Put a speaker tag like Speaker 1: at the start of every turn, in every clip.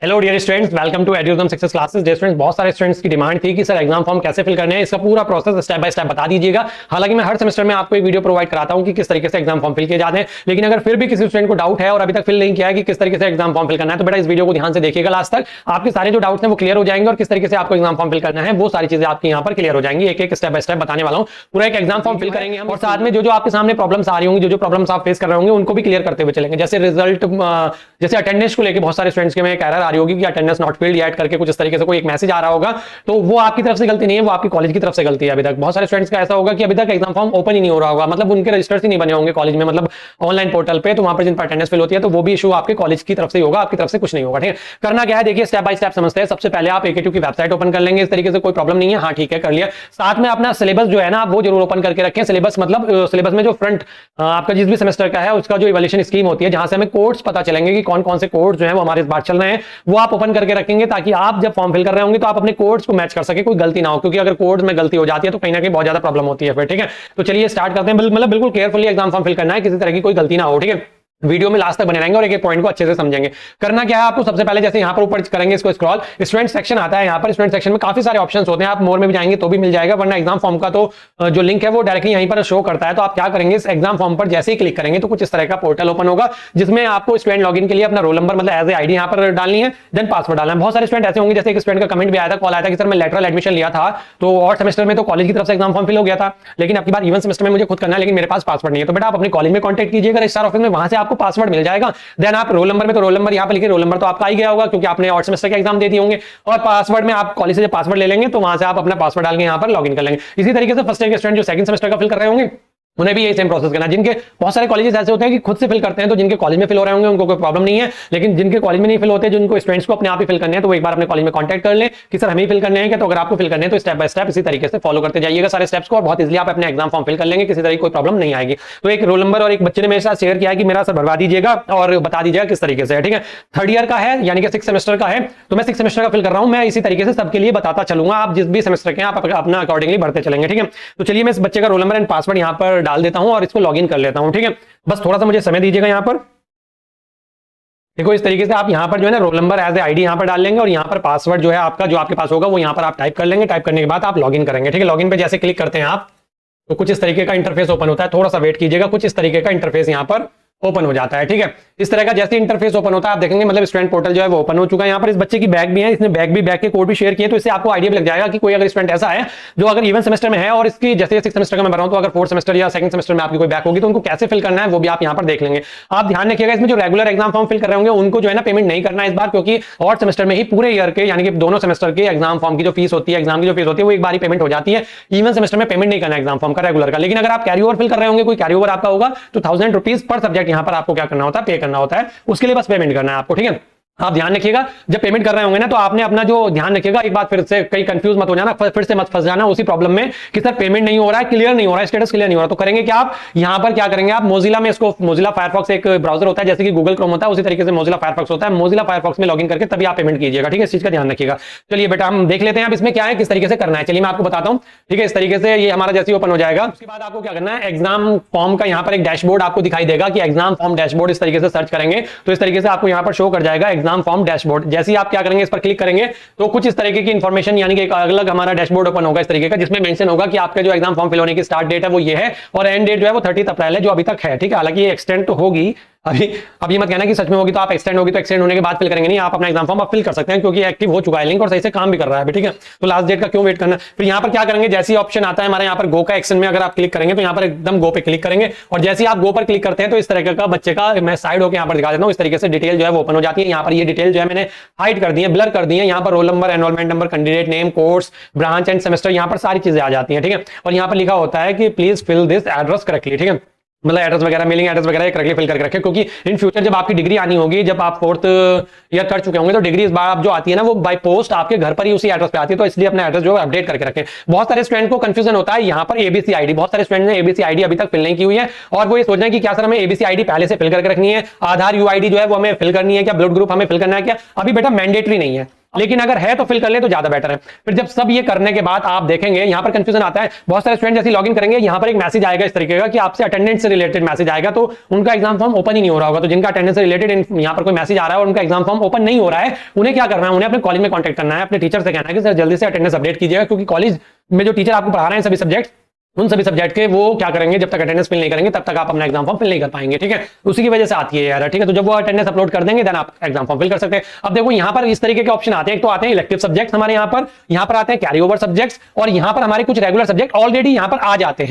Speaker 1: Hello dear students, welcome to Edujam success classes. Dear students, बहुत सारे students की demand थी कि सर एग्जाम फॉर्म कैसे फिल करने हैं, इसका पूरा प्रोसेस स्टेप बाय स्टेप बता दीजिएगा। हालांकि मैं हर सेमेस्टर में आपको एक वीडियो प्रोवाइड कराता हूं कि किस तरीके से एग्जाम फॉर्म फिल किए जाते हैं, लेकिन अगर फिर भी किसी स्टूडेंट को डाउट है और अभी तक फिल नहीं किया है कि किस तरीके से एग्जाम फॉर्म फिल करना है, तो बेटा इस वीडियो को ध्यान से देखिएगा लास्ट तक। आपके सारे जो डाउट्स हैं वो क्लियर हो जाएंगे और किस तरीके से आपको एग्जाम फॉर्म फिल करना है वो सारी चीजें आपकी यहाँ पर क्लियर हो जाएंगी। एक एक स्टेप बाय स्टेप बताने वाला हूँ, पूरा एक एग्जाम फॉर्म फिल करेंगे हम, और साथ में जो आपके सामने प्रॉब्लम्स आ रही होंगी, जो प्रॉब्लम्स आप फेस कर रहे होंगे, उनको भी क्लियर करते हुए चलेंगे। जैसे रिजल्ट, जैसे अटेंडेंस को लेकर बहुत सारे स्टूडेंट्स के में एक एरर आ रही होगी कि अटेंडेंस नॉट फिल्ड ऐड करके कुछ इस तरीके से कोई एक मैसेज आ रहा होगा, तो वो आपकी तरफ से गलती नहीं है, वो आपकी कॉलेज की तरफ से गलती है। अभी तक बहुत सारे स्टूडेंट्स का ऐसा होगा कि अभी तक एग्जाम फॉर्म ओपन ही नहीं हो रहा होगा, मतलब उनके रजिस्टर्स ही नहीं बने होंगे कॉलेज में, मतलब ऑनलाइन पोर्टल पे, तो वहां पर जिन पर अटेंडेंस फिल होती है तो वो भी इशू आपके कॉलेज की तरफ से होगा, आपकी तरफ से कुछ नहीं होगा। ठीक है, करना क्या है देखिए, स्टेप बाय स्टेप समझते हैं। सबसे पहले आप AKTU की वेबसाइट ओपन कर लेंगे, इस तरीके से कोई प्रॉब्लम नहीं है। हाँ ठीक है, कर लिया। साथ में अपना सिलेबस जो है ना, वो जरूर ओपन करके रखें। सिलेबस मतलब सिलेबस में जो फ्रंट आपका जिस भी सेमेस्टर का है उसका जो इवैल्यूएशन स्कीम होती है, जहां से हमें कोर्स पता चलेंगे कि कौन कौन से कोर्स जो है वो हमारे इस बार चल रहे हैं, वो आप ओपन करके रखेंगे, ताकि आप जब फॉर्म फिल कर रहे होंगे तो आप अपने कोर्स को मैच कर सके, कोई गलती ना हो। क्योंकि अगर कोड में गलती हो जाती है तो कहीं ना कहीं बहुत ज्यादा प्रॉब्लम होती है फिर। ठीक है, तो चलिए स्टार्ट करते हैं। मतलब बिल्कुल केयरफुली एग्जाम फॉर्म फिल करना है, किसी तरह की कोई गलती ना हो। ठीक है, वीडियो में लास्ट तक बने रहेंगे और एक एक पॉइंट को अच्छे से समझेंगे। करना क्या है आपको, सबसे पहले जैसे यहां पर ऊपर करेंगे इसको स्क्रॉल, स्टूडेंट सेक्शन आता है। यहां पर स्टूडेंट सेक्शन में काफी सारे ऑप्शंस होते हैं, आप मोर में भी जाएंगे तो भी मिल जाएगा, वरना एग्जाम फॉर्म का तो जो लिंक है वो डायरेक्टली यहीं पर शो करता है। तो आप क्या करेंगे, इस एग्जाम फॉर्म पर जैसे ही क्लिक करेंगे तो कुछ इस तरह का पोर्टल ओपन होगा, जिसमें आपको स्टूडेंट लॉगिन के लिए अपना रोल नंबर मतलब एज ए आईडी यहां पर डालनी है, देन पासवर्ड डालना है। बहुत सारे स्टूडेंट ऐसे होंगे, जैसे एक स्टूडेंट का कमेंट भी आया था, कॉल आया था कि सर मैं लेटरल एडमिशन लिया था तो और सेमेस्टर में तो कॉलेज की तरफ से एग्जाम फॉर्म फिल हो गया था, लेकिन आपकी बार इवन सेमेस्टर में मुझे खुद करना है, लेकिन मेरे पास पासवर्ड नहीं है। तो बेटा आप अपने कॉलेज में कॉन्टैक्ट कीजिएगा रजिस्ट्रार ऑफिस में, वहां से आपको पासवर्ड मिल जाएगा। देन आप रोल नंबर में, तो रोल नंबर यहां पर लिखिए, रोल नंबर तो आपका आ ही गया होगा क्योंकि आपने और सेमेस्टर के एग्जाम दे दिए होंगे। और पासवर्ड में आप कॉलेज से जब पासवर्ड ले लेंगे तो वहां से आप अपना पासवर्ड डाल के यहां पर लॉगिन कर लेंगे। इसी तरीके से फर्स्ट ईयर के स्टूडेंट जो सेकंड सेमेस्टर का फिल कर रहे होंगे उन्हें भी यही सेम प्रोसेस करना है। जिनके बहुत सारे कॉलेजेस ऐसे होते हैं कि खुद से फिल करते हैं, तो जिनके कॉलेज में फिल हो रहे होंगे उनको कोई प्रॉब्लम नहीं है, लेकिन जिनके कॉलेज में नहीं फिल होते, जिनको स्टूडेंट्स को अपने आप ही फिल करने हैं, तो वो एक बार अपने कॉलेज में कांटेक्ट कर लें कि सर हमें फिल करने हैं क्या। तो अगर आपको फिल करने हैं तो स्टेप बाय स्टेप इसी तरीके से फॉलो करते जाइएगा सारे स्टेप्स को, और बहुत इजीली आप अपने एग्जाम फॉर्म फिल कर लेंगे, किसी तरह की कोई प्रॉब्लम नहीं आएगी। तो एक रोल नंबर और एक बच्चे ने मेरे साथ शेयर किया है कि मेरा सर भरवा दीजिएगा और बता दीजिएगा किस तरीके से। ठीक है, थर्ड ईयर का है यानी कि 6 सेमेस्टर का है, तो मैं 6 सेमेस्टर का फिल कर रहा हूं, मैं इसी तरीके से सबके लिए बताता चलूंगा। आप जिस भी सेमेस्टर के आप अपना अकॉर्डिंगली बढ़ते चलेंगे। ठीक है, तो चलिए मैं इस बच्चे का रोल नंबर एंड पासवर्ड यहां पर डाल देता हूं और इसको लॉगिन कर लेता हूं। ठीक है, बस थोड़ा सा मुझे समय दीजिएगा। यहां पर देखो इस तरीके से आप यहां पर जो है ना roll number as a ID यहां पर डाल लेंगे और यहां पर पासवर्ड जो है आपका जो आपके पास होगा वो यहां पर आप टाइप कर लेंगे। टाइप करने के बाद आप लॉगिन करेंगे। ठीक है, लॉगिन पे जैसे क्लिक करते हैं आप तो कुछ इस तरीके का इंटरफेस ओपन होता है, थोड़ा सा वेट कीजिएगा, कुछ इस तरीके का इंटरफेस यहां पर ओपन हो जाता है। ठीक है, इस तरह का जैसे इंटरफेस ओपन होता है आप देखेंगे मतलब स्टूडेंट पोर्टल जो है वो ओपन हो चुका है। यहाँ पर इस बच्चे की बैग भी है, इसने बैग के कोड भी शेयर किए, तो इससे आपको आइडिया भी लग जाएगा कि कोई अगर स्टूडेंट ऐसा है जो अगर इवन सेमेस्टर में है और इसकी जैसे 6 सेमेस्टर का मैं बता रहा हूं, तो अगर 4th सेमेस्टर या 2nd सेमेस्टर में आपकी कोई बैग होगी तो उनको कैसे फिल करना है वो भी आप यहाँ पर देख लेंगे। आप ध्यान रखिएगा, इसमें जो रेगुलर एग्जाम फॉर्म फिल कर रहे होंगे उनको जो है ना पेमेंट नहीं करना है इस बार, क्योंकि और सेमेस्टर में ही पूरे ईयर के यानी कि दोनों सेमेस्टर के एग्जाम फॉर्म की जो फीस होती है, एग्जाम की जो फीस होती है वो एक बार ही पेमेंट हो जाती है। इवन सेमेस्टर में पेमेंट नहीं करना एग्जाम फॉर्म का रेगुलर का। लेकिन अगर आप कैरी ओवर फिल कर रहे होंगे, कोई कैरी ओवर आपका होगा, तो 1000 रुपीज पर सब्जेक्ट यहाँ पर आपको क्या करना होता है, पे करना होता है, उसके लिए बस पेमेंट करना है आपको। ठीक है, आप ध्यान रखिएगा जब पेमेंट कर रहे होंगे ना तो आपने अपना जो ध्यान रखिएगा, एक बात फिर से कहीं कंफ्यूज मत हो जाना, फिर से मत फंस जाना उसी प्रॉब्लम में कि सर पेमेंट नहीं हो रहा है, क्लियर नहीं हो रहा है, स्टेटस क्लियर नहीं हो रहा। तो करेंगे क्या, आप यहां पर क्या करेंगे, आप मोजिला में इसको, मोजिला फायरफॉक्स एक ब्राउजर होता है जैसे कि गूगल क्रोम होता है, उसी तरीके से मोजिला फायरफॉक्स होता है, मोजिला फायरफॉक्स में लॉगिन करके तभी आप पेमेंट कीजिएगा। ठीक है, इस चीज का ध्यान रखिएगा। चलिए बेटा हम देख लेते हैं अब इसमें क्या है, किस तरीके से करना है। चलिए मैं आपको बताता हूं। ठीक है, इस तरीके से ये हमारा जैसे ओपन हो जाएगा, उसके बाद आपको क्या करना है, एग्जाम फॉर्म का यहाँ पर एक डैशबोर्ड आपको दिखाई देगा कि एग्जाम फॉर्म डैशबोर्ड, इस तरीके से सर्च करेंगे तो इस तरीके से आपको यहाँ पर शो कर जाएगा एग्जाम फॉर्म डैशबोर्ड। जैसे ही आप क्या करेंगे, इस पर क्लिक करेंगे तो कुछ इस तरीके की इंफॉर्मेशन यानी कि एक अलग हमारा डैशबोर्ड ओपन होगा इस तरीके का, जिसमें मेंशन होगा कि आपका जो एग्जाम फॉर्म फिल होने की स्टार्ट डेट है वो ये है और एंड डेट जो है वो 30 अप्रैल है, जो अभी तक है। ठीक है, हालांकि ये एक्सटेंड तो होगी अब ये मत कहना कि सच में होगी तो आप एक्सटेंड होगी तो एक्सटेंड होने के बाद फिल करेंगे, नहीं, आप अपना एग्जाम फॉर्म आप फिल कर सकते हैं क्योंकि एक्टिव हो चुका है लिंक और सही से काम भी कर रहा है। ठीक है, तो लास्ट डेट का क्यों वेट करना। फिर यहाँ पर क्या करेंगे, जैसे ही ऑप्शन आता है हमारे यहाँ पर गो का एक्शन में अगर आप क्लिक करेंगे तो यहाँ पर एकदम गो पे क्लिक करेंगे और जैसे ही आप गो पर क्लिक करते हैं तो इस तरह का बच्चे का मैं साइड होकर यहाँ पर दिखा देता हूँ, इस तरीके से डिटेल जो है वो ओपन हो जाती है। यहाँ पर ये डिटेल जो है मैंने हाइड कर दी है, ब्लर कर दी है। यहाँ पर roll number, enrolment number, candidate name, course, branch end semester, यहाँ पर सारी चीजें आ जाती हैं। ठीक है, और यहाँ पर लिखा होता है कि please fill this address correctly. ठीक है, मतलब एड्रेस वगैरह, मेलिंग एड्रेस वगैरह करेक्टली फिल करके रखें, क्योंकि इन फ्यूचर जब आपकी डिग्री आनी होगी, जब आप 4th ईयर कर चुके होंगे तो डिग्री इस बार आप जो आती है ना वो बाय पोस्ट आपके घर पर ही उसी एड्रेस पे आती है, तो इसलिए अपना एड्रेस जो है अपडेट करके रखें। बहुत सारे स्टूडेंट को कंफ्यूजन होता है यहाँ पर एबीसी आईडी, बहुत सारे स्टूडेंट ने एबीसी आईडी अभी तक फिल नहीं की हुई है और वो ये सोच रहे हैं कि क्या सर हमें एबीसी आईडी पहले से फिल करके रखनी है, आधार यूआईडी जो है वो हमें फिल करनी है क्या, ब्लड ग्रुप हमें फिल करना है क्या। अभी बेटा मैंडेटरी नहीं है, लेकिन अगर है तो फिल कर ले तो ज्यादा बेटर है। फिर जब सब ये करने के बाद आप देखेंगे यहाँ पर कंफ्यूजन आता है, बहुत सारे स्टूडेंट जैसे लॉगिन करेंगे यहाँ पर एक मैसेज आएगा इस तरीके का कि आपसे अटेंडेंस से रिलेटेड मैसेज आएगा, तो उनका एग्जाम फॉर्म ओपन ही नहीं हो रहा होगा। तो जिनका अटेंडेंस से रिलेटेड यहाँ पर कोई मैसेज आ रहा है और उनका एग्जाम फॉर्म ओपन नहीं हो रहा है, उन्हें क्या करना है, उन्हें अपने कॉलेज में कॉन्टैक्ट करना है, अपने टीचर से कहना है कि सर जल्दी से अटेंडेंस अपडेट कीजिएगा, क्योंकि कॉलेज में जो टीचर आपको पढ़ा रहे हैं सभी सब्जेक्ट, उन सभी सब्जेक्ट के वो क्या करेंगे, जब तक अटेंडेंस फिल नहीं करेंगे तब तक आप अपना एग्जाम फॉर्म फिल नहीं कर पाएंगे। ठीक है, उसी की वजह से आती है यार। ठीक है, तो जब वो अटेंडेंस अपलोड कर देंगे देन आप एग्जाम फॉर्म फिल कर सकते हैं। अब देखो यहाँ पर इस तरीके के ऑप्शन आते हैं, एक तो आते हैं इलेक्टिव सब्जेक्ट हमारे यहाँ पर आते हैं कैरी ओवर सब्जेक्ट्स, और यहाँ पर हमारे कुछ रेगुलर सब्जेक्ट ऑलरेडी यहाँ पर आ जाते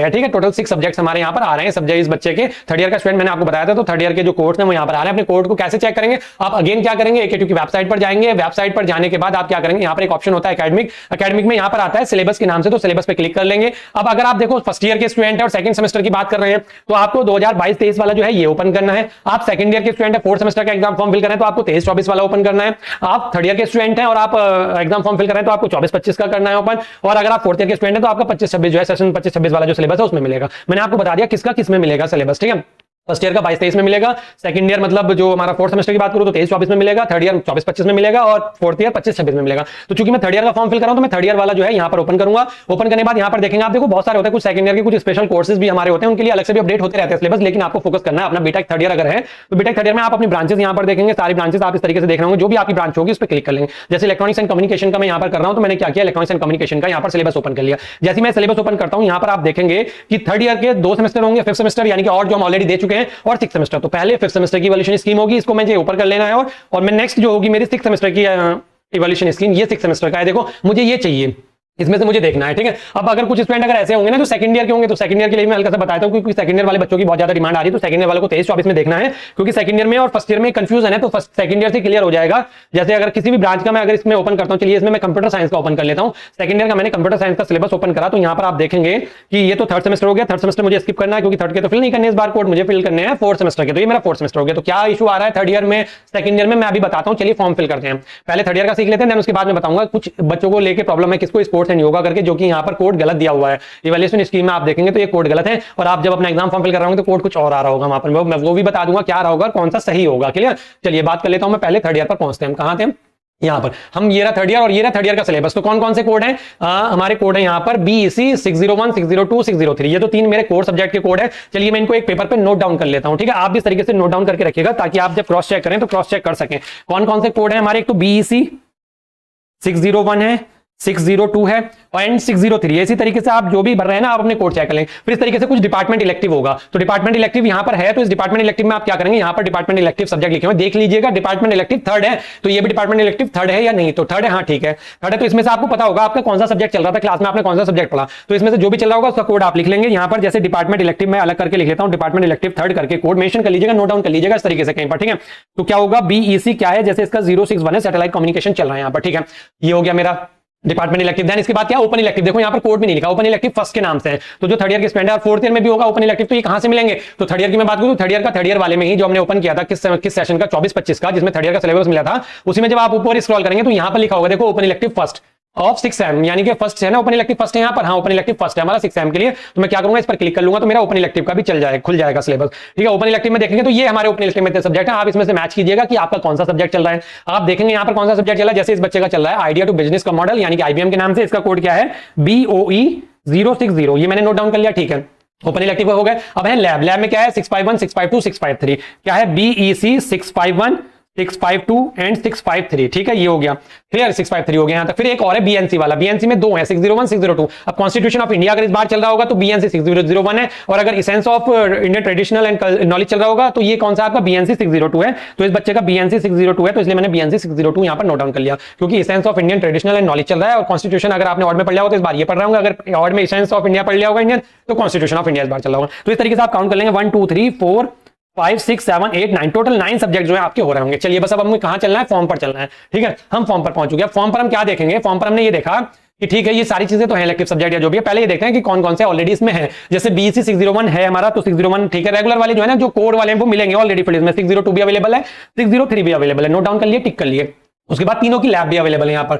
Speaker 1: हैं, ठीक है। टोटल 6 सब्जेक्ट्स हमारे यहाँ पर आ रहे हैं सब्जेक्ट इस बच्चे के। थर्ड ईयर का स्टूडेंट मैंने आपको बताया था, तो थर्ड ईयर के जो कोर्स है वो यहाँ पर आ रहे हैं। अपने कोड को कैसे चेक करेंगे, आप अगेन क्या करेंगे, एकेटीयू की वेबसाइट पर जाएंगे। वेबसाइट पर जाने के बाद आप क्या करेंगे, यहाँ पर एक ऑप्शन होता है एकेडमिक में यहाँ पर आता है सिलेबस के नाम से, तो सिलेबस पे क्लिक कर लेंगे। अब अगर आप देखो फर्स्ट ईयर के स्टूडेंट है और सेकंड सेमेस्टर की बात कर रहे हैं, तो आपको 2022-23 वाला जो है ये ओपन करना है। आप सेकंड ईयर के स्टूडेंट है, फोर्थ सेमेस्टर का एग्जाम फॉर्म फिल कर रहे हैं, तो आपको 23-24 वाला ओपन करना है। आप थर्ड ईयर के स्टूडेंट हैं और आप एग्जाम फॉर्म फिल कर रहे हैं, तो आपको 24-25 का करना है ओपन। और अगर आप फोर्थ ईयर के स्टूडेंट है तो आपका 25-26 जो है सेशन 25-26 वाला जो सिलेबस है उसमें मिलेगा। मैंने आपको बता दिया किसका किस में मिलेगा सिलेबस। ठीक है, फर्स्ट ईयर का 22-23 में मिलेगा, सेकंड ईयर मतलब जो हमारा फोर्थ सेमेस्टर की बात करूं तो 23-24 में मिलेगा, थर्ड ईयर 24-25 में मिलेगा, और फोर्थ ईयर 25-26 में मिलेगा। तो चूंकि मैं थर्ड ईयर का फॉर्म फिल कर रहा हूं तो मैं थर्ड ईयर वाला जो है यहाँ पर ओपन करूंगा। ओपन करने के बाद यहाँ पर देखेंगे आप, देखो बहुत सारे होते हैं, कुछ सेकंड ईयर के कुछ स्पेशल कोर्सेज भी हमारे होते हैं, उनके लिए अलग से भी अपडेट होते रहते हैं सिलेबस, लेकिन आपको फोकस करना है अपना बीटेक थर्ड ईयर अगर है तो बीटेक थर्ड ईयर में आप अपनी ब्रांचेस यहाँ पर देखेंगे, सारी ब्रांचेस आप इस तरीके से देख रहे होंगे, जो भी आपकी ब्रांच होगी उस पर क्लिक कर लेंगे। जैसे इलेक्ट्रॉनिक्स एंड कम्युनिकेशन का मैं यहाँ पर कर रहा हूं, तो मैंने क्या किया, इलेक्ट्रॉनिक्स एंड कम्युनिकेशन का यहाँ पर सिलेबस ओपन कर लिया। जैसे मैं सिलेबस ओपन करता हूँ यहाँ पर आप देखेंगे कि थर्ड ईयर के 2 सेमेस्टर होंगे, फिफ्थ सेमेस्टर यानी कि और जो हम ऑलरेडी दे चुके हैं, और सिक्स सेमेस्टर। तो पहले फिफ्थ सेमेस्टर की इवैल्यूएशन स्कीम होगी, इसको मुझे ऊपर कर लेना है, और मैं नेक्स्ट जो होगी मेरी सिक्स सेमेस्टर की इवैल्यूएशन स्कीम, ये सिक्स सेमेस्टर का है। देखो मुझे ये चाहिए, इसमें से मुझे देखना है। ठीक है, अब अगर कुछ स्टूडेंट अगर ऐसे होंगे ना जो सेकंड ईयर के होंगे, तो सेकंड ईयर के लिए मैं हल्का सा बताता हूं, क्योंकि सेकंड ईयर वाले बच्चों की बहुत ज्यादा डिमांड आ रही है, तो सेकंड ईयर वालों को 23-24 में देखना है, क्योंकि सेकंड ईयर में और फर्स्ट ईयर में कंफ्यूजन है, तो फर्स्ट सेकंड ईयर से क्लियर हो जाएगा। जैसे अगर किसी भी ब्रांच का मैं अगर इसमें ओपन करता हूं, चलिए इसमें मैं कंप्यूटर साइंस का ओपन कर लेता हूं। सेकंड ईयर का मैंने कंप्यूटर साइंस का सिलेबस ओपन करा, तो यहाँ पर आप देखेंगे कि ये तो थर्ड सेमेस्टर हो गया। थर्ड सेमेस्टर मुझे स्किप करना है, क्योंकि थर्ड के तो फिल नहीं करने इस बार कोड, मुझे फिल करने हैं फोर्थ सेमेस्टर के, तो ये मेरा फोर्थ सेमेस्टर हो गया। तो क्या इशू आ रहा है थर्ड ईयर में, सेकंड ईयर में, मैं अभी बताता हूँ। चलिए फॉर्म फिल करते हैं, पहले थर्ड ईयर का सीख लेते हैं, देन उसके बाद में बताऊंगा। कुछ बच्चों को लेकर प्रॉब्लम है, किसको स्पोर्ट्स एंड योगा करके, जो कि यहाँ पर कोड गलत दिया हुआ है इवैल्यूएशन स्कीम में, आप देखेंगे तो ये कोड गलत है, और आप जब अपना एग्जाम फॉर्म फिल कर रहे होंगे तो कोड कुछ और आ रहा होगा वहां पर, मैं वो भी बता दूंगा क्या रहा होगा, कौन सा सही होगा। क्लियर, चलिए बात कर लेता हूं मैं। पहले थर्ड ईयर पर पहुंचते हैं, कहां थे यहाँ पर हम, ये रहा थर्ड ईयर और ये रहा थर्ड ईयर का सिलेबस। तो कौन कौन से कोड हैं, हमारे कोड है यहाँ पर BEC 601, 602, 603, ये तो 3 मेरे कोर सब्जेक्ट के कोड है। चलिए मैं इनको एक पेपर पे नोट डाउन कर लेता हूँ। ठीक है, आप भी इस तरीके से नोट डाउन करके रखिएगा, ताकि आप जब क्रॉस चेक करें तो क्रॉस चेक कर सकें कौन कौन से कोड है हमारे। एक तो BEC 601 है, 602 है एंड 603। इसी तरीके से आप जो भी भर रहे हैं ना, आप अपने कोड चेक कर लें। फिर इस तरीके से कुछ डिपार्टमेंट इलेक्टिव होगा, तो डिपार्टमेंट इलेक्टिव यहाँ पर है, तो इस डिपार्टमेंट इलेक्टिव में आप क्या करेंगे, यहाँ पर डिपार्टमेंट इलेक्टिव सब्जेक्ट लिखे हुए देख लीजिएगा। डिपार्टमेंट इलेक्टिव थर्ड है, तो ये भी डिपार्टमेंट इलेक्टिव थर्ड है या नहीं, तो थर्ड है, हाँ ठीक है थर्ड है। तो इसमें से आपको पता होगा आपका कौन सा सब्जेक्ट चल रहा था क्लास में, आपने कौन सा सब्जेक्ट पढ़ा, तो इसमें से जो भी चल रहा होगा उसका कोड आप लिख लेंगे यहाँ पर। जैसे डिपार्टमेंट इलेक्टिव में अलग करके लिख लेता हूँ, डिपार्टमेंट इलेक्टिव थर्ड करके कोड मेंशन कर लीजिएगा, नोट डाउन कर लीजिएगा इस तरीके से कहीं पर। ठीक है, तो क्या होगा, BEC क्या है, जैसे इसका 061 है, सैटेलाइट कम्युनिकेशन चल रहा है यहाँ पर। ठीक है, ये हो गया मेरा डिपार्टमेंट इलेक्टिव। देन इसके बाद क्या, ओपन इलेक्टिव। देखो यहाँ पर कोड भी नहीं लिखा, ओपन इलेक्टिव फर्स्ट के नाम से है, तो जो थर्ड ईयर के स्टूडेंट है और फोर्थ ईयर में भी होगा ओपन इलेक्टिव, तो ये कहां से मिलेंगे, तो थर्ड ईयर की मैं बात करूं, थर्ड ईयर का थर्ड ईयर वाले में ही जो हमने ओपन किया था किस सेशन का, 24-25 का, जिसमें थर्ड ईयर का सिलेबस मिला था, उसी में जब आप ऊपर स्क्रॉल करेंगे तो यहाँ पर लिखा होगा, देखो open elective first of 6M, यानी कि फर्स्ट है ना, ओपन इलेक्टिव फर्स्ट है यहाँ पर, हाँ ओपन इलेक्टिव फर्स्ट है हमारा 6M के लिए। तो मैं क्या करूंगा, इस पर क्लिक कर लूंगा, तो मेरा ओपन इलेक्टिव का भी चल जाएगा, खुल जाएगा सिलेबस। ठीक है, ओपन इलेक्टिव में देखेंगे तो ये हमारे ओपन इलेक्टिव में सब्जेक्ट है, आप इसमें से मैच कीजिएगा कि आपका कौन सा सब्जेक्ट चल रहा है। आप देखेंगे यहाँ पर कौन सा सब्जेक्ट चल रहा है, जैसे इस बच्चे का चल रहा है आइडिया टू बिजनेस का मॉडल, यानी कि IBM के नाम से, इसका कोड क्या है BOE 060, ये मैंने नोट डाउन कर लिया। ठीक है, ओपन इलेक्टिव हो गए। अब है लैब, लैब में क्या है 651, 652, 653, क्या है BEC 651, 652 एंड 653। ठीक है, ये हो गया क्लियर, 653 हो गया यहाँ तक। फिर एक और है BNC वाला, BNC में 2 है, 601, 602। अब कॉन्स्टिट्यूशन ऑफ इंडिया अगर इस बार चल रहा होगा तो BNC 6001 है, और अगर essence of Indian traditional and knowledge चल रहा होगा तो ये कौन सा आपका BNC 602 है। तो इस बच्चे का BNC 602 है, तो इसलिए मैंने BNC 602 यहाँ पर नोट डाउन कर लिया, क्योंकि essence of Indian traditional and knowledge चल रहा है। और कॉन्स्टिट्यूशन अगर आपने ऑर्ड में पढ़ लिया होगा तो इस बार ये पढ़ रहा हूँ, अगर ऑर्ड में इसेंस ऑफ इंडिया पढ़ लिया होगा इंडियन, तो कॉन्स्टिट्यूशन ऑफ इंडिया इस बार चल रहा होगा। तो इस तरीके से आप काउंट कर लेंगे 1 2 3 4 5 6 7 8 9, टोटल 9 सब्जेक्ट जो है आपके हो रहे होंगे। चलिए बस अब हमें कहां चलना है, फॉर्म पर चलना है। ठीक है, हम फॉर्म पर पहुंच चुके हैं। फॉर्म पर हम क्या देखेंगे, फॉर्म पर हमने ये देखा कि ठीक है ये सारी चीजें तो हैं इलेक्टिव सब्जेक्ट या जो भी है, पहले ये देखते हैं कि कौन कौन से ऑलरेडी इसमें है। जैसे BEC 601 है हमारा, तो 601 ठीक है, रेगुलर वाले जो है ना, जो कोड वाले हैं वो मिलेंगे ऑलरेडी, फिर इसमें 602 भी अवेलेबल है, 603 भी अवेलेबल है। नोट डाउन कर लिए, टिक कर लिए। उसके बाद तीनों की लैब भी अवेलेबल है यहाँ पर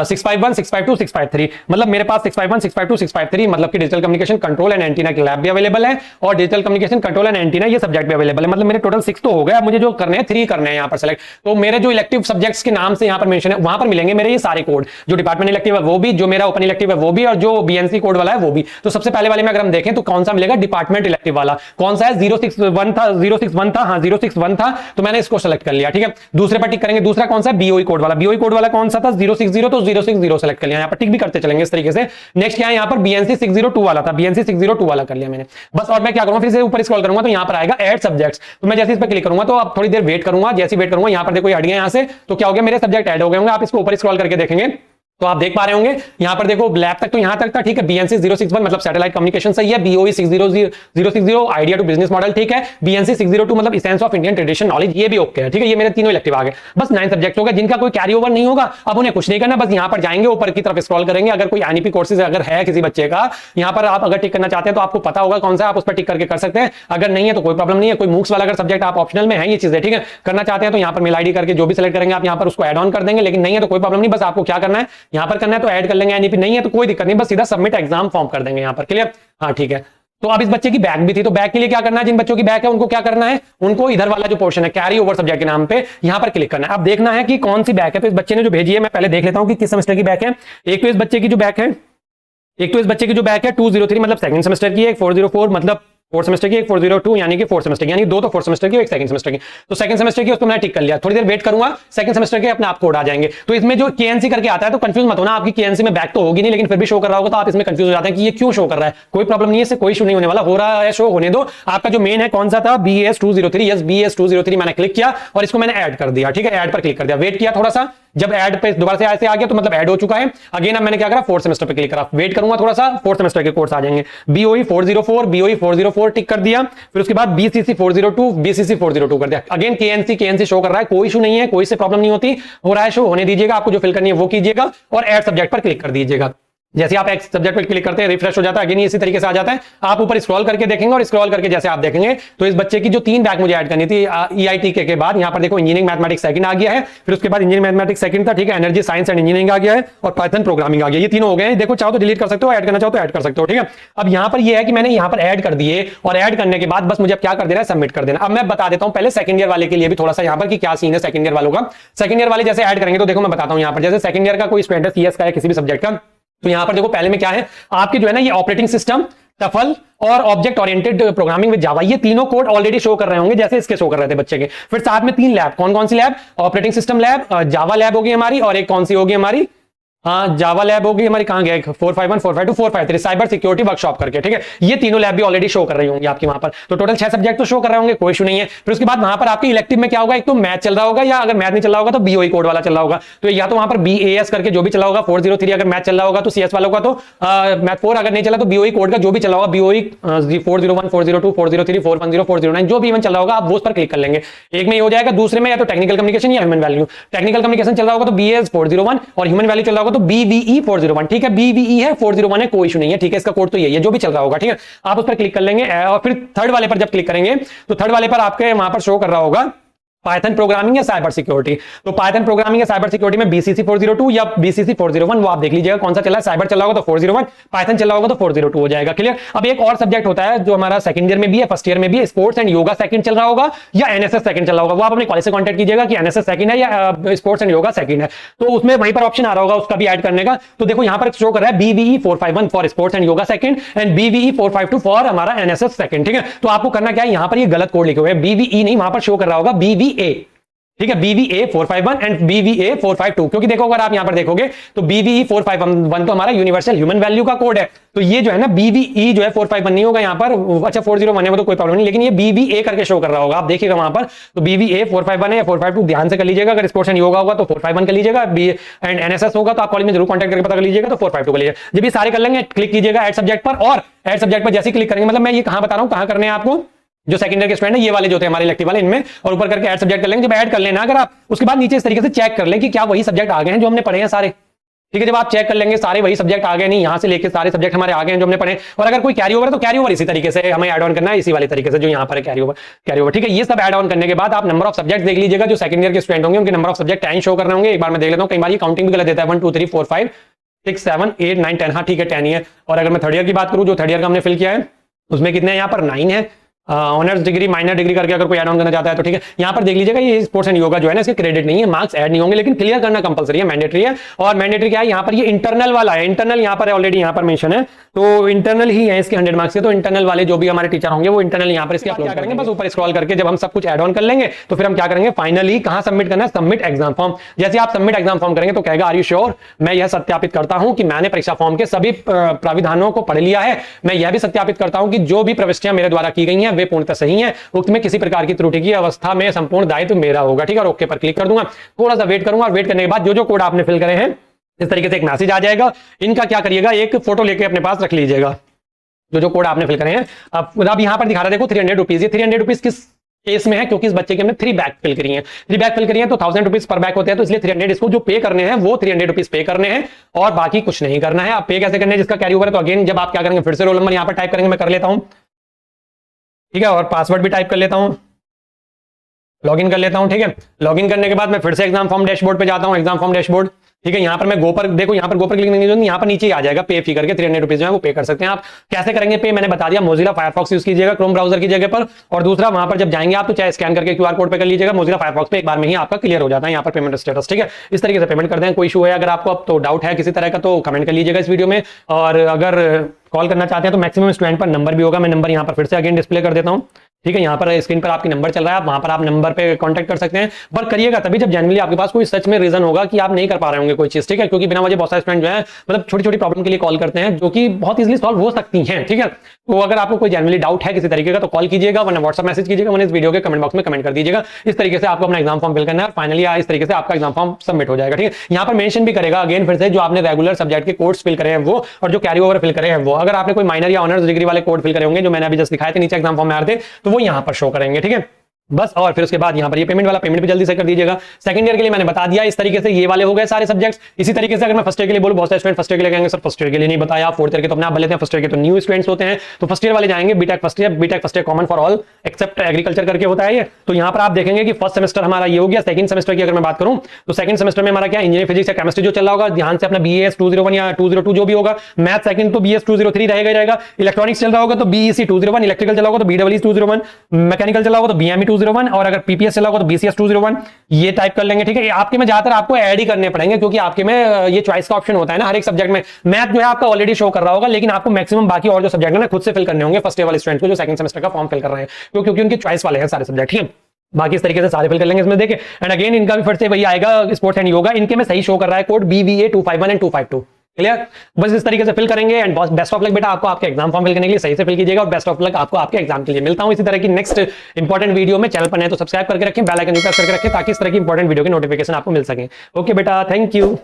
Speaker 1: 651, 652, 653। मतलब मेरे पास 651, 652, 653 मतलब कि digital communication control and antenna की लैब भी अवेलेबल है और digital communication control and antenna ये सब्जेक्ट भी अवेलेबल है। मतलब मेरे टोटल 6 तो हो गया, मुझे जो करने हैं 3 करने हैं यहाँ पर सेलेक्ट। तो मेरे जो इलेक्टिव सब्जेक्ट्स के नाम से यहाँ पर मेंशन है वहां पर मिलेंगे मेरे ये सारे कोड, जो डिपार्टमेंट इलेक्टिव है वो भी, जो मेरा ओपन इलेक्टिव है वो भी, और जो बीएनसी कोड वाला है वो भी। तो सबसे पहले वाले में अगर हम देखें तो कौन सा मिलेगा, डिपार्टमेंट इलेक्टिव वाला कौन सा है, 061 था, 061 था, हाँ 061 था, तो मैंने इसको सेलेक्ट कर लिया। ठीक है, दूसरे पर टिक करेंगे। दूसरा कौन सा, बीओई कोड वाला। बीओई कोड वाला कौन सा था, 060, तो 060 सेलेक्ट कर लिया। यहाँ पर टिक भी करते चलेंगे इस तरीके से। नेक्स्ट क्या है, यहाँ पर बीएनसी 602 वाला था, बीएनसी 602 वाला कर लिया मैंने बस। और मैं क्या करूंगा, फिर से ऊपर स्क्रॉल करूंगा तो यहाँ पर आएगा ऐड सब्जेक्ट्स। तो मैं जैसे इस पर क्लिक करूंगा तो अब थोड़ी देर वेट करूंगा, जैसे वेट करूंगा यहाँ पर देखो हट गया यहाँ से, तो क्या हो गया, मेरे सब्जेक्ट ऐड हो गए होंगे। आप इसको ऊपर स्क्रॉल करके देखेंगे तो आप देख पा रहे होंगे यहाँ पर देखो लैब तक तो यहाँ तक था, ठीक है। बीएनसी 061 मतलब सैटेलाइट कम्युनिकेशन सही है। BOE 060 idea to business model, ठीक है। बीएनसी 602 मतलब essence of Indian tradition knowledge, ये भी ओके है, ठीक है। ये मेरे तीनों इलेक्टिव आ गए। बस 9 सब्जेक्ट हो गए जिनका कोई कैरी ओवर नहीं होगा। अब उन्हें कुछ नहीं करना, बस यहाँ पर जाएंगे ऊपर की तरफ स्क्रॉल करेंगे। अगर कोई एनईपी कोर्सेज अगर है किसी बच्चे का, यहाँ पर आप अगर टिक करना चाहते हैं तो आपको पता होगा कौन सा, आप उस पर टिक करके कर सकते हैं। अगर नहीं है तो कोई प्रॉब्लम नहीं है। कोई मूक्स वाला अगर सब्जेक्ट आप ऑप्शनल में है ये चीजें, ठीक है, करना चाहते हैं तो यहाँ पर मेल आईडी करके जो भी सिलेक्ट करेंगे आप यहाँ पर उसको ऐड ऑन कर देंगे। लेकिन नहीं है तो कोई प्रॉब्लम नहीं, बस आपको क्या करना है, यहाँ पर करना है तो ऐड कर लेंगे। एनईपी नहीं है तो कोई दिक्कत नहीं, बस सीधा सबमिट एग्जाम फॉर्म कर देंगे यहाँ पर। क्लियर, हाँ ठीक है। तो अब इस बच्चे की बैक भी थी, तो बैक के लिए क्या करना है, जिन बच्चों की बैक है उनको क्या करना है, उनको इधर वाला जो पोर्शन है कैरी ओवर सब्जेक्ट के नाम पे यहाँ पर क्लिक करना है। अब देखना है कि कौन सी बैक है। तो इस बच्चे ने जो भेजी है मैं पहले देख लेता हूं कि किस सेमेस्टर की बैक है। एक तो इस बच्चे की जो बैक है, 203 मतलब सेकंड सेमेस्टर की है, एक 404 मतलब फोर्थ सेमेस्टर की, एक 402 यानी कि फोर्थ सेमेस्टर की, यानी दो तो फोर्थ सेमेस्टर की, एक सेकंड सेमेस्टर की। तो सेकंड सेमेस्टर की उसको मैंने टिक कर लिया। थोड़ी देर वेट करूंगा, सेकंड सेमेस्टर के अपने आप कोड आ जाएंगे। तो इसमें जो केएनसी करके आता है तो कंफ्यूज मत होना, आपकी केएनसी में बैक तो होगी नहीं लेकिन फिर भी शो कर रहा होगा तो आप इसमें कंफ्यूज हो जाते हैं कि ये क्यों शो कर रहा है। कोई प्रॉब्लम नहीं है, इससे कोई इशू नहीं होने वाला, हो रहा है शो होने दो। आपका जो मेन है कौन सा था, BS 203, यस BS 203 मैंने क्लिक किया और इसको मैंने ऐड कर दिया। ठीक है, ऐड पर क्लिक कर दिया, वेट किया थोड़ा सा, जब ऐड पे दोबारा से ऐसे आ गया तो मतलब ऐड हो चुका है। अगेन अब मैंने क्या करा, फोर्थ सेमेस्टर पे क्लिक करा, वेट करूंगा थोड़ा सा, फोर्थ सेमेस्टर के कोर्स आ जाएंगे। BOE 404 टिक कर दिया। फिर उसके बाद BCC 402 कर दिया। अगेन KNC शो कर रहा है, कोई इशू नहीं है, कोई से प्रॉब्लम नहीं होती, हो रहा है शो होने दीजिएगा। आपको जो फिल करनी है वो कीजिएगा और ऐड सब्जेक्ट पर क्लिक कर दीजिएगा। जैसे आप एक सब्जेक्ट पर क्लिक करते हैं रिफ्रेश हो जाता है, अगेन इसी तरीके से आ जाता है। आप ऊपर स्क्रॉल करके देखेंगे और स्क्रॉल करके जैसे आप देखेंगे तो इस बच्चे की जो 3 बैक मुझे ऐड करनी थी EITK के बाद, यहाँ पर देखो इंजीनियरिंग मैथमेटिक्स सेकंड आ गया है, फिर उसके बाद इंजीनियरिंग मैथमेटिक्स सेकंड था, ठीक है, एनर्जी साइंस एंड इंजीनियरिंग आ गया है और पाइथन प्रोग्रामिंग आ गया। ये तीनों हो गए हैं। देखो चाहो तो डिलीट कर सकते हो, ऐड करना चाहो तो ऐड कर सकते हो, ठीक है। अब यहाँ पर ये है कि मैंने यहाँ पर ऐड कर दिए और ऐड करने के बाद बस मुझे क्या कर देना है, सबमिट कर देना। अब मैं बता देता हूँ पहले सेकंड ईयर वाले के लिए भी थोड़ा सा यहाँ पर कि क्या सीन है सेकंड ईयर वालों का। सेकंड ईयर वाले जैसे ऐड करेंगे तो देखो मैं बताता हूँ यहाँ पर, जैसे सेकंड ईयर का कोई स्टूडेंट है CS का है किसी भी सब्जेक्ट का, तो यहां पर देखो पहले में क्या है आपके जो है ना ये ऑपरेटिंग सिस्टम, टफल और object oriented programming with Java, ये तीनों कोड ऑलरेडी शो कर रहे होंगे जैसे इसके शो कर रहे थे बच्चे के। फिर साथ में 3 लैब, कौन कौन सी लैब, ऑपरेटिंग सिस्टम लैब, जावा लैब होगी हमारी, और एक कौन सी होगी हमारी, हाँ जावा लैब होगी हमारी, कहां गए 451, 452, 453 साइबर सिक्योरिटी वर्कशॉप करके, ठीक है। ये तीनों लैब भी ऑलरेडी शो कर रही होंगी आपकी वहां पर। तो टोटल 6 सब्जेक्ट तो शो कर रहे होंगे, कोई इशू नहीं है। फिर उसके बाद वहां पर आपके इलेक्टिव में क्या होगा, एक तो मैथ चल रहा होगा या अगर मैथ नहीं चल रहा होगा तो BOE कोड वाला चल रहा होगा। तो या तो वहां पर BAS करके जो भी चला होगा, 403 अगर मैथ चल रहा होगा तो CS वालों का तो मैथ 4 अगर नहीं चला तो BOE कोड का जो भी चला होगा, BOE 401, 402, 403, 410, 409 जो भी इवन चल रहा होगा आप वो उस पर क्लिक कर लेंगे। एक में ही हो जाएगा, दूसरे में या तो टेक्निकल कम्युनिकेशन या ह्यूमन वैल्यू। टेक्निकल कम्युनिकेशन चल रहा होगा तो BS 401 और ह्यूमन वैल्यू चल रहा होगा तो BVE 401, ठीक है। BVE है, 401 है, कोई इशू नहीं है, ठीक है। इसका कोड तो यही है जो भी चल रहा होगा, ठीक है। आप उस पर क्लिक कर लेंगे और फिर थर्ड वाले पर जब क्लिक करेंगे तो थर्ड वाले पर आपके वहां पर शो कर रहा होगा पाइथन प्रोग्रामिंग या साइबर सिक्योरिटी। तो पाइथन प्रोग्रामिंग या साइबर सिक्योरिटी में BCC 402 या BCC 401 वो आप देख लीजिएगा कौन सा चला है। साइबर चला होगा तो 401, पाइथन चला होगा तो 402 हो जाएगा, क्लियर। अब एक और सब्जेक्ट होता है जो हमारा सेकंड ईयर में भी है, फर्स्ट ईयर में भी है, स्पोर्ट्स एंड योगा सेकंड चल रहा होगा या NSS सेकंड चल रहा होगा। वो आप अपने कॉलेज से कांटेक्ट कीजिएगा कि NSS सेकंड है या स्पोर्ट्स एंड योगा सेकंड है, तो उसमें वहीं पर ऑप्शन आ रहा होगा उसका भी ऐड करने का। तो देखो यहाँ पर शो कर रहा है BVE 451 for sports and yoga second and BVE 452 for हमारा NSS सेकंड, ठीक है। तो आपको करना क्या है, यहाँ पर ये गलत कोड लिखे हुए हैं, BVE नहीं, वहां पर शो कर रहा होगा BVA, ठीक है। BVA 451 एंड BVA 452, क्योंकि देखो अगर आप यहां पर देखोगे तो BVE 451 तो हमारा यूनिवर्सल ह्यूमन वैल्यू का कोड है, तो ये जो है ना BVE जो है 451 नहीं होगा यहां पर, अच्छा 401 है वो तो कोई प्रॉब्लम नहीं, लेकिन ये BVA करके शो कर रहा होगा, आप देखिएगा वहां पर। तो BVA 451 है या 452 ध्यान से कर लीजिएगा। अगर स्पोर्ट्स एंड योगा होगा तो 451 कर लीजिएगा, एंड NSS होगा तो आप कॉलेज में जरूर कॉन्टैक्ट करके पता कर लीजिएगा तो 452 कर लीजिएगा। जब ये सारे कर लेंगे क्लिक कीजिएगा ऐड सब्जेक्ट पर, और ऐड सब्जेक्ट पर जैसे क्लिक करेंगे, मतलब मैं ये कहां बता रहा हूं कहां करने हैं आपको, जो सेकंड ईयर के स्टूडेंट है ये वाले जो थे हमारे इलेक्टिव वाले इनमें, और ऊपर करके ऐड सब्जेक्ट कर लेंगे। जब ऐड कर लेना अगर आप उसके बाद नीचे इस तरीके से चेक कर लें कि क्या वही सब्जेक्ट आ गए हैं जो हमने पढ़े हैं सारे, ठीक है, जब आप चेक कर लेंगे सारे वही सब्जेक्ट आ गए, नहीं यहाँ से लेके सारे सब्जेक्ट हमारे आ गए हैं जो हमने पढ़े, और अगर कोई कैरी ओवर है तो कैरी ओवर इसी तरीके से हमें ऐड ऑन करना है, इसी वाले तरीके से जो यहाँ पर कैरी ओवर। ठीक है, ये सब ऐड ऑन करने के बाद आप नंबर ऑफ सब्जेक्ट देख लीजिएगा, जो सेकंड ईयर के स्टूडेंट होंगे उनके नंबर ऑफ सब्जेक्ट 10 शो करने होंगे। एक बार मैं देख लेता हूँ, कई बार ये काउंटिंग भी गलत देता है, 1 2 3 4 5 6 7 8 9 10, हाँ ठीक है 10 ही है। और अगर मैं थर्ड ईयर की बात करूँ, जो थर्ड ईयर का हमने फिल किया है उसमें कितने यहाँ पर 9 है। ऑनर्स डिग्री माइनर डिग्री करके अगर कोई ऐड ऑन करना चाहता है तो ठीक है, यहाँ पर देख लीजिएगा ये स्पोर्ट्स एंड योगा जो है ना, इसके क्रेडिट नहीं है, मार्क्स ऐड नहीं होंगे, लेकिन क्लियर करना कंपलसरी है, मैंडेटरी है। और मैंडेटरी क्या है, यहाँ पर ये इंटरनल वाला है, इंटरनल यहाँ पर ऑलरेडी यहाँ पर मेंशन है, तो इंटरनल ही है इसके 100 मार्क्स के, तो इंटरनल वाले जो भी हमारे टीचर होंगे वो इंटरनल यहाँ पर इसके अपलोड करेंगे। बस ऊपर स्क्रॉल करके जब हम सब कुछ ऐड ऑन कर लेंगे तो फिर हम क्या करेंगे, फाइनली कहाँ सबमिट करना है, सबमिट एग्जाम फॉर्म। जैसे आप सबमिट एग्जाम फॉर्म करेंगे तो कहेगा आर यू श्योर, मैं यह सत्यापित करता हूं कि मैंने परीक्षा फॉर्म के सभी प्राविधानों को पढ़ लिया है, मैं यह भी सत्यापित करता हूं कि जो भी प्रविष्टियां मेरे द्वारा की गई हैं वे पूर्णतः सही हैं, उक्त में किसी प्रकार की त्रुटि की अवस्था में संपूर्ण दायित्व मेरा होगा। ठीक है, और ओके पर क्लिक कर दूंगा, थोड़ा सा वेट करूंगा, और वेट करने के बाद जो जो कोड आपने फिल करे हैं इस तरीके से एक मैसेज आ जाएगा। इनका क्या करिएगा, एक फोटो लेके अपने पास रख लीजिएगा, जो कोड आपने फिल करे हैं। अब यहां पर दिखा रहा है देखो 300 रुपीज, ये 300 रुपीज किस केस में है, क्योंकि इस बच्चे के हमने 3 बैग फिल करी हैं, 3 बैग फिल करी हैं तो 1000 रुपीज पर बैग होते हैं, तो इसलिए 300 इसको जो पे करने हैं वो 300 रुपीज पे करने हैं और बाकी कुछ नहीं करना है। आप पे कैसे करने हैं, जिसका कैरी ओवर है, तो अगेन जब आप क्या करेंगे, फिर से रोल नंबर यहां पर टाइप करेंगे, मैं कर लेता हूं, ठीक है, और पासवर्ड भी टाइप कर लेता हूं, लॉगिन कर लेता हूं। ठीक है, लॉगिन करने के बाद मैं फिर से एग्जाम फॉर्म डैशबोर्ड पे जाता हूं, एग्जाम फॉर्म डैशबोर्ड। ठीक है, यहाँ पर मैं गो पर देखो, यहाँ पर गो पर क्लिक नहीं करूंगा, यहाँ पर नीचे आ जाएगा पे फी करके 300 रुपीज जो है वो पे कर सकते हैं। आप कैसे करेंगे पे, मैंने बता दिया, मोजिला फायरफॉक्स यूज कीजिएगा क्रोम ब्राउजर की जगह पर, और दूसरा वहां पर जब जाएंगे आप तो चाहे स्कैन करके क्यूआर कोड पे कर लीजिएगा, मोजिला फायरफॉक्स पे एक बार में ही आपका क्लियर हो जाता है यहाँ पर पेमेंट स्टेटस। ठीक है, इस तरीके से पेमेंट करते हैं। कोई इशू है अगर आपको अब तो डाउट है किसी तरह का तो कमेंट कर लीजिएगा इस वीडियो में, और अगर कॉल करना चाहते हैं तो मैक्सिमम स्टूडेंट पर नंबर भी होगा, मैं नंबर यहाँ पर फिर से अगेन डिस्प्ले कर देता हूँ। ठीक है, यहाँ पर स्क्रीन पर आपकी नंबर चल रहा है, आप वहां पर आप नंबर पे कांटेक्ट कर सकते हैं, पर करिएगा तभी जब जनरली आपके पास कोई सच में रीजन होगा कि आप नहीं कर पा रहे होंगे कोई चीज। ठीक है, क्योंकि बिना वजह बहुत सारे स्टूडेंट जो है मतलब छोटी छोटी प्रॉब्लम के लिए कॉल करते हैं जो कि बहुत इजीली सॉल्व हो सकती हैं। ठीक है, तो अगर आपको कोई जनरली डाउट है किसी तरीके का तो कॉल कीजिएगा, वरना व्हाट्सएप मैसेज कीजिएगा, वरना इस वीडियो के कमेंट बॉक्स में कमेंट कर दीजिएगा। इस तरीके से आपको अपना एग्जाम फॉर्म फिल करना है, फाइनली इस तरीके से आपका एग्जाम फॉर्म सबमिट हो जाएगा। ठीक है, यहाँ पर मेंशन भी करेगा अगेन फिर से जो आपने रेगुलर सब्जेक्ट के कोर्स फिल करे हैं वो, और जो कैरी ओवर फिल करे हैं वो। अगर आपने कोई माइनर या ऑनर्स डिग्री वाले कोड फिल करे होंगे जो मैंने अभी जस्ट दिखाए थे नीचे एग्जाम फॉर्म में आ रहे थे, तो वो यहाँ पर शो करेंगे। ठीक है, बस, और फिर उसके बाद यहाँ पर ये पेमेंट वाला पेमेंट भी जल्दी से कर दीजिएगा। सेकंड ईयर के लिए मैंने बता दिया, इस तरीके से ये वाले हो गए सारे सब्जेक्ट्स। इसी तरीके से अगर मैं फर्स्ट ईयर के लिए बोलूं, बहुत सारे स्टूडेंट फर्स्ट ईयर के लिए कहेंगे सर फर्स्ट ईयर के लिए नहीं बताया, फोर्थ ईयर के तो अपने आप बोल लेते हैं, फर्स्ट ईयर के तो न्यू स्टूडेंट्स होते हैं, तो फर्स्ट ईयर वाले जाएंगे BTech first year common for all except agriculture करके होता है ये। तो यहाँ पर आप देखेंगे कि फर्स्ट सेमेस्टर हमारा ये हो गया। सेकंड सेमेस्टर की अगर मैं बात करूं तो सेकंड सेमेस्टर में हमारा क्या इंजीनियरिंग फिजिक्स या केमिस्ट्री जो चल रहा होगा, ध्यान से अपना BAS 201 या 202 जो भी होगा, मैथ सेकंड तो BS 203 रहेगा। इलेक्ट्रॉनिक्स चल रहा होगा तो BEC 201, इलेक्ट्रिकल चला होगा तो BEE 201, मैकेनिकल चला होगा तो BME 201, और अगर PPS चला होगा तो BCS 201, ये टाइप कर लेंगे। ठीक है, आपके में ज्यादातर आपको ऐड ही करने पड़ेंगे क्योंकि आपके में ये चॉइस का ऑप्शन होता है ना हर एक सब्जेक्ट में। मैथ जो है आपका ऑलरेडी शो कर रहा होगा, लेकिन आपको मैक्सिमम बाकी और जो सब्जेक्ट है ना खुद से फिल करने होंगे फर्स्ट ईयर वाले स्टूडेंट्स को जो सेकंड सेमेस्टर का फॉर्म फिल कर रहे हैं, क्योंकि उनके चॉइस वाले हैं सारे सब्जेक्ट। ठीक है, बाकी इस तरीके से सारे फिल कर लेंगे इसमें देखे। एंड अगेन इनका भी फिर से वही आएगा, स्पोर्ट्स एंड योगा, इनके में सही शो कर रहा है कोड BVA 251 एंड 252। क्लियर, बस इस तरीके से फिल करेंगे। एंड बेस्ट ऑफ लक बेटा, आपको आपके एग्जाम फॉर्म फिल करने के लिए सही से फिल कीजिएगा, और बेस्ट ऑफ लक आपको आपके एग्जाम के लिए। मिलता हूं इसी तरह की नेक्स्ट इंपॉर्टेंट वीडियो में। चैनल पर नए तो सब्सक्राइब करके रखें, बेल आइकन प्रेस करके रखें ताकि इस तरह की इंपॉर्टेंट वीडियो के नोटिफिकेशन आपको मिल सके। ओके बेटा, थैंक यू।